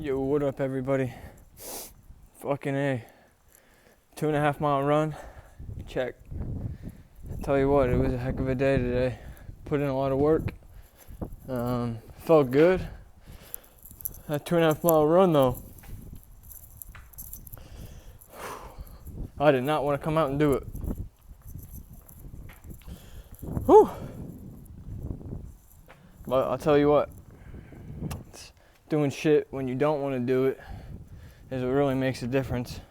Yo, what up, everybody? Fucking A. 2.5 mile run. Check. Tell you what, it was a heck of a day today. Put in a lot of work. Felt good. That 2.5 mile run, though, I did not want to come out and do it. Whew. But I'll tell you what, doing shit when you don't want to do it is what really makes a difference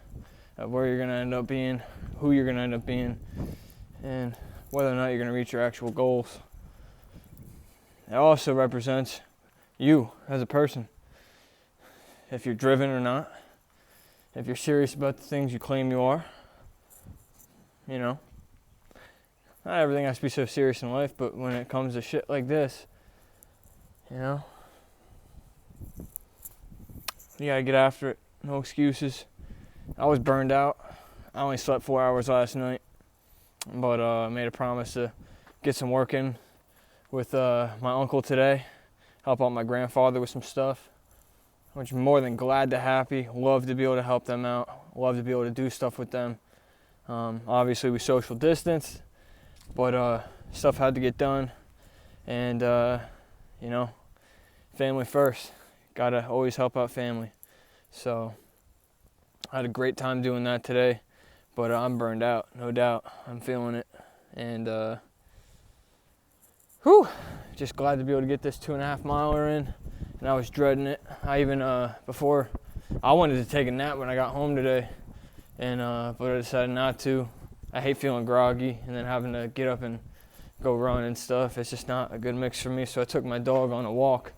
of where you're going to end up being, who you're going to end up being, and whether or not you're going to reach your actual goals. It also represents you as a person. If you're driven or not, if you're serious about the things you claim you are. You know, not everything has to be so serious in life, but when it comes to shit like this, you know, you gotta get after it. No excuses. I was burned out. I only slept 4 hours last night, but I made a promise to get some work in with my uncle today, help out my grandfather with some stuff, which I'm more than glad to happy. Love to be able to help them out. Love to be able to do stuff with them. Obviously we social distanced, but stuff had to get done, and you know, family first. Gotta always help out family. So I had a great time doing that today, but I'm burned out, no doubt. I'm feeling it, and just glad to be able to get this 2.5 miler in. And I was dreading it. I even before I wanted to take a nap when I got home today, and but I decided not to. I hate feeling groggy and then having to get up and go run and stuff. It's just not a good mix for me. So I took my dog on a walk,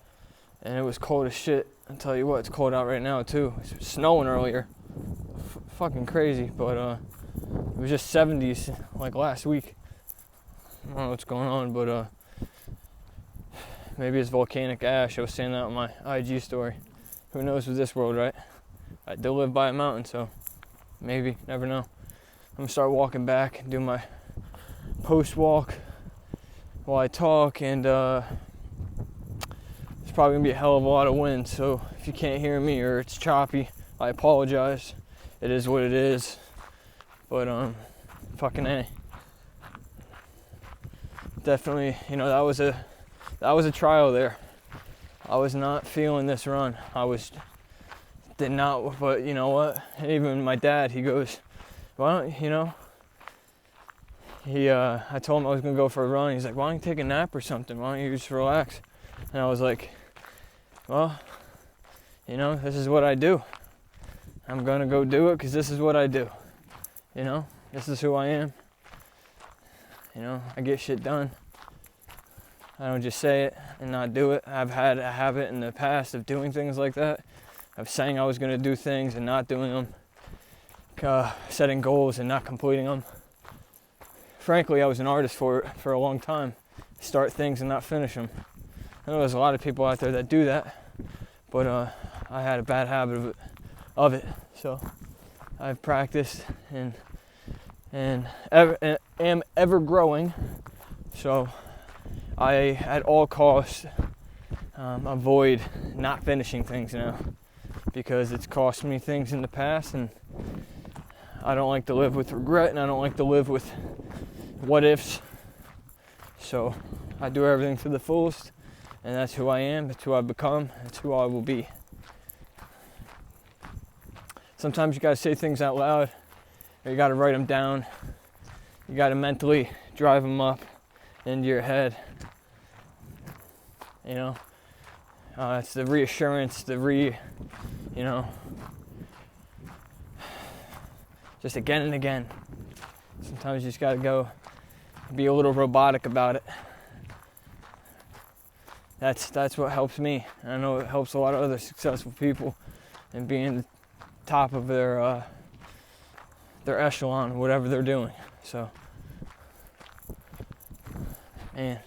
and it was cold as shit. I'll tell you what, it's cold out right now too. It's snowing earlier. Fucking crazy, but it was just 70s like last week. I don't know what's going on, but maybe it's volcanic ash. I was saying that on my IG story. Who knows with this world, right? I do live by a mountain, so maybe, never know. I'm gonna start walking back and do my post walk while I talk, and there's probably gonna be a hell of a lot of wind, so if you can't hear me or it's choppy, I apologize. It is what it is, but fucking A. Definitely, you know, that was a trial there. I was not feeling this run. Did not, but you know what? Even my dad, he goes, why don't, you know, I told him I was gonna go for a run. He's like, why don't you take a nap or something? Why don't you just relax? And I was like, well, you know, this is what I do. I'm gonna go do it because this is what I do. You know, this is who I am. You know, I get shit done. I don't just say it and not do it. I've had a habit in the past of doing things like that, of saying I was going to do things and not doing them, setting goals and not completing them. Frankly, I was an artist for it for a long time. Start things and not finish them. I know there's a lot of people out there that do that, but I had a bad habit of it. So I've practiced and am ever growing. So I, at all costs, avoid not finishing things now, because it's cost me things in the past, and I don't like to live with regret, and I don't like to live with what ifs. So I do everything to the fullest, and that's who I am, that's who I've become, that's who I will be. Sometimes you gotta say things out loud, or you gotta write them down. You gotta mentally drive them up into your head. You know, it's the reassurance, you know, just again and again. Sometimes you just gotta go be a little robotic about it. That's what helps me. I know it helps a lot of other successful people in being the top of their echelon, whatever they're doing. So, man,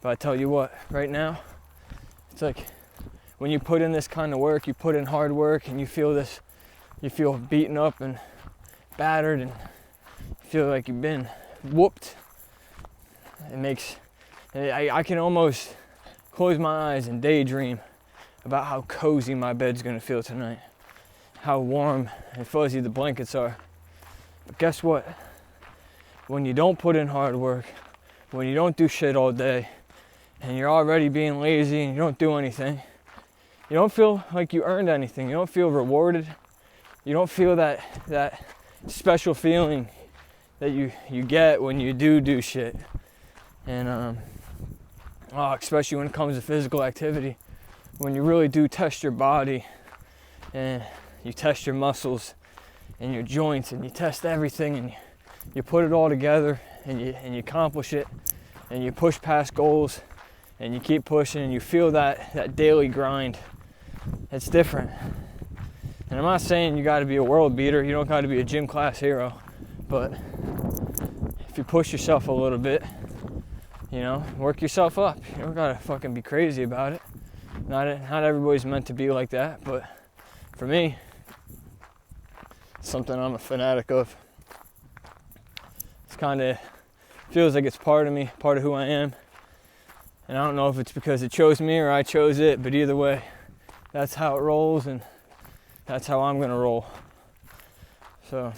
but I tell you what, right now, it's like when you put in this kind of work, you put in hard work, and you feel beaten up and battered, and you feel like you've been whooped. I can almost close my eyes and daydream about how cozy my bed's gonna feel tonight, how warm and fuzzy the blankets are. But guess what? When you don't put in hard work, when you don't do shit all day, and you're already being lazy and you don't do anything, you don't feel like you earned anything. You don't feel rewarded. You don't feel that special feeling that you get when you do shit. And especially when it comes to physical activity, when you really do test your body and you test your muscles and your joints and you test everything and you put it all together and you accomplish it and you push past goals and you keep pushing and you feel that daily grind. It's different. And I'm not saying you got to be a world beater, you don't got to be a gym class hero, but if you push yourself a little bit, you know, work yourself up. You don't gotta fucking be crazy about it. Not everybody's meant to be like that, but for me, it's something I'm a fanatic of. It's kind of feels like it's part of me, part of who I am. And I don't know if it's because it chose me or I chose it, but either way, that's how it rolls and that's how I'm gonna roll. So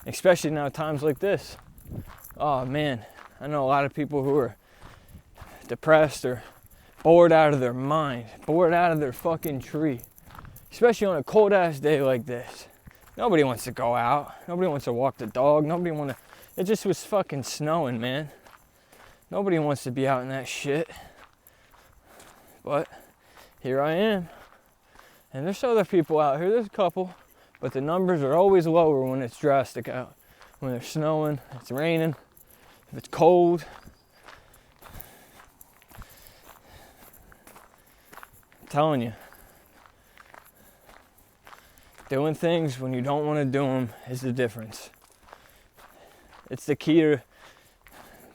especially now times like this. Oh man, I know a lot of people who are depressed or bored out of their mind, bored out of their fucking tree. Especially on a cold ass day like this. Nobody wants to go out. Nobody wants to walk the dog. It just was fucking snowing, man. Nobody wants to be out in that shit. But here I am. And there's other people out here, there's a couple. But the numbers are always lower when it's drastic out. When it's snowing, it's raining, if it's cold. I'm telling you. Doing things when you don't want to do them is the difference. It's the key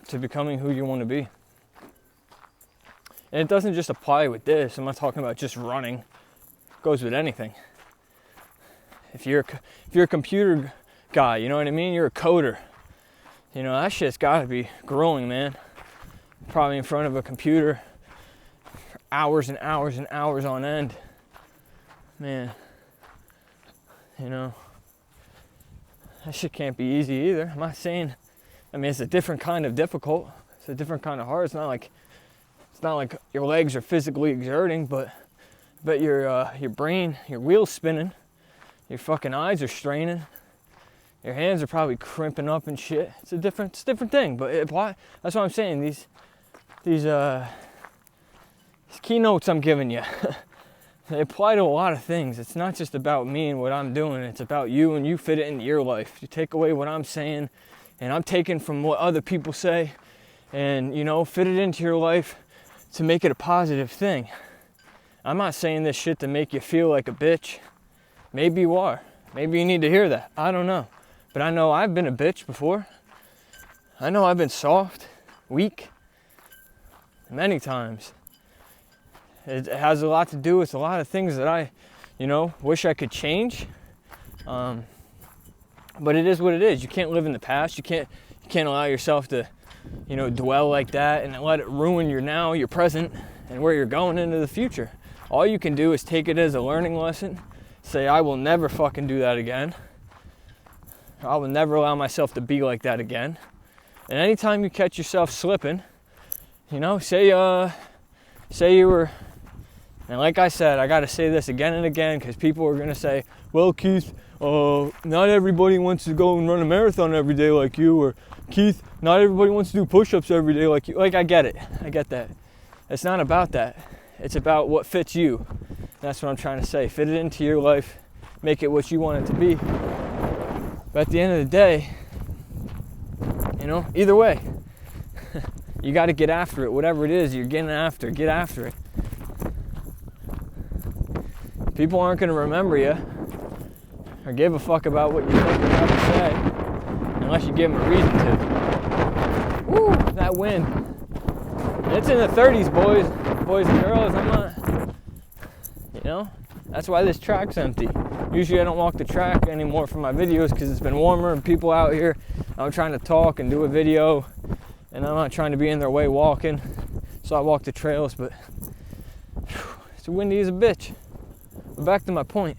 to becoming who you want to be. And it doesn't just apply with this. I'm not talking about just running. It goes with anything. If you're a computer guy, you know what I mean? You're a coder. You know, that shit's gotta be grueling, man. Probably in front of a computer for hours and hours and hours on end. Man, you know, that shit can't be easy either. I'm not saying, it's a different kind of difficult. It's a different kind of hard. It's not like your legs are physically exerting, but your brain, your wheels spinning. Your fucking eyes are straining. Your hands are probably crimping up and shit. It's a different thing. But that's what I'm saying. These keynotes I'm giving you, they apply to a lot of things. It's not just about me and what I'm doing. It's about you and you fit it into your life. You take away what I'm saying, and I'm taking from what other people say, and fit it into your life to make it a positive thing. I'm not saying this shit to make you feel like a bitch. Maybe you are. Maybe you need to hear that. I don't know. But I know I've been a bitch before. I know I've been soft, weak, many times. It has a lot to do with a lot of things that I, wish I could change. But it is what it is. You can't live in the past. You can't allow yourself to, dwell like that and let it ruin your now, your present, and where you're going into the future. All you can do is take it as a learning lesson. Say, I will never fucking do that again. I will never allow myself to be like that again. And anytime you catch yourself slipping, say you were, and like I said, I got to say this again and again because people are going to say, well, Keith, not everybody wants to go and run a marathon every day like you, or Keith, not everybody wants to do push-ups every day like you. Like, I get it. I get that. It's not about that. It's about what fits you. That's what I'm trying to say. Fit it into your life. Make it what you want it to be. But at the end of the day, either way, you got to get after it. Whatever it is you're getting after, get after it. People aren't going to remember you or give a fuck about what you think you have to say unless you give them a reason to. Woo, that wind. It's in the 30s, boys and girls. I'm not... That's why this track's empty. Usually I don't walk the track anymore for my videos because it's been warmer and people out here. I'm trying to talk and do a video And I'm not trying to be in their way walking, so I walk the trails, but it's windy as a bitch. But back to my point.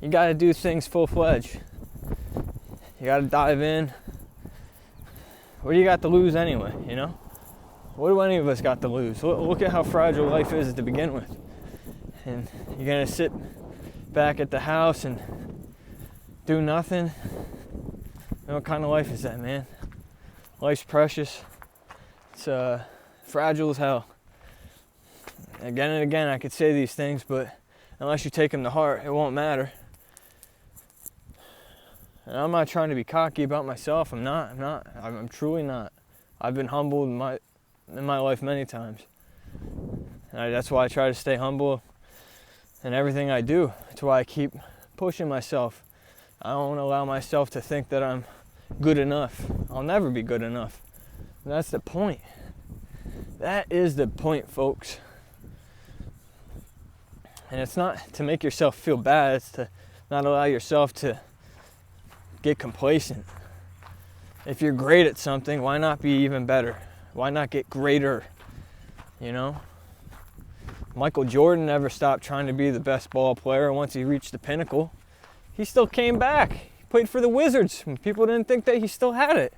You gotta do things full-fledged. You gotta dive in. What do you got to lose anyway, you know? What do any of us got to lose? Look at how fragile life is to begin with. And you're gonna sit back at the house and do nothing? What kind of life is that, man? Life's precious. It's fragile as hell. Again and again I could say these things, but unless you take them to heart, it won't matter. And I'm not trying to be cocky about myself. I'm truly not. I've been humbled in my life many times. And that's why I try to stay humble in everything I do. That's why I keep pushing myself. I don't allow myself to think that I'm good enough. I'll never be good enough. And that's the point. That is the point, folks. And it's not to make yourself feel bad. It's to not allow yourself to get complacent. If you're great at something, why not be even better? Why not get greater? You know? Michael Jordan never stopped trying to be the best ball player. Once he reached the pinnacle, he still came back. He played for the Wizards when people didn't think that he still had it.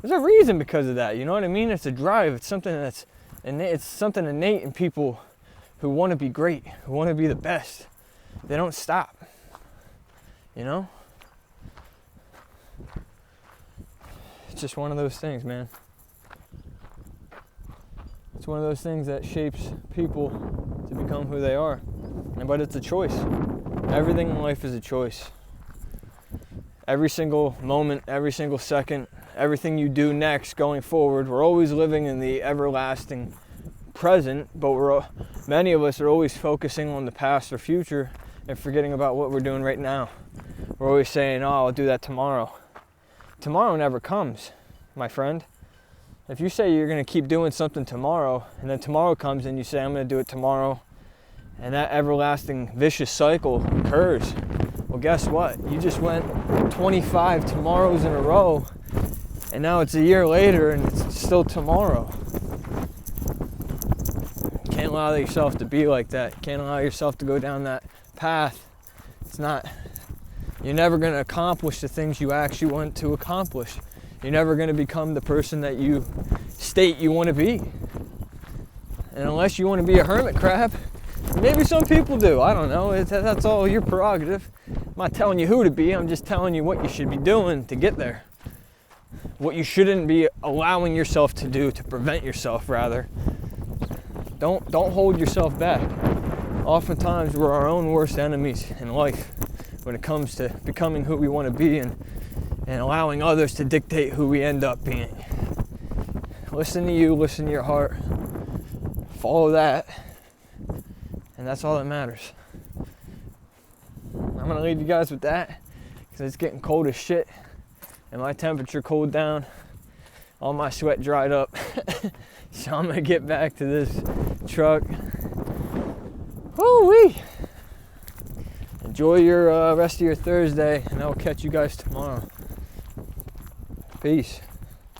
There's a reason because of that. You know what I mean? It's a drive. It's something that's innate. It's something innate in people who want to be great, who want to be the best. They don't stop. You know? It's just one of those things, man. It's one of those things that shapes people to become who they are. But it's a choice. Everything in life is a choice. Every single moment, every single second, everything you do next going forward, we're always living in the everlasting present, but many of us are always focusing on the past or future and forgetting about what we're doing right now. We're always saying, oh, I'll do that tomorrow. Tomorrow never comes, my friend. If you say you're going to keep doing something tomorrow, and then tomorrow comes and you say, I'm going to do it tomorrow, and that everlasting vicious cycle occurs, well, guess what? You just went 25 tomorrows in a row, and now it's a year later and it's still tomorrow. You can't allow yourself to be like that. You can't allow yourself to go down that path. You're never going to accomplish the things you actually want to accomplish. You're never going to become the person that you state you want to be. And unless you want to be a hermit crab, maybe some people do. I don't know. That's all your prerogative. I'm not telling you who to be. I'm just telling you what you should be doing to get there. What you shouldn't be allowing yourself to do, to prevent yourself, rather. Don't hold yourself back. Oftentimes, we're our own worst enemies in life when it comes to becoming who we want to be and allowing others to dictate who we end up being. Listen to you, listen to your heart, follow that, and that's all that matters. I'm going to leave you guys with that because it's getting cold as shit and my temperature cooled down. All my sweat dried up. So I'm going to get back to this truck. Woo-wee! Enjoy your rest of your Thursday, and I'll catch you guys tomorrow. Peace.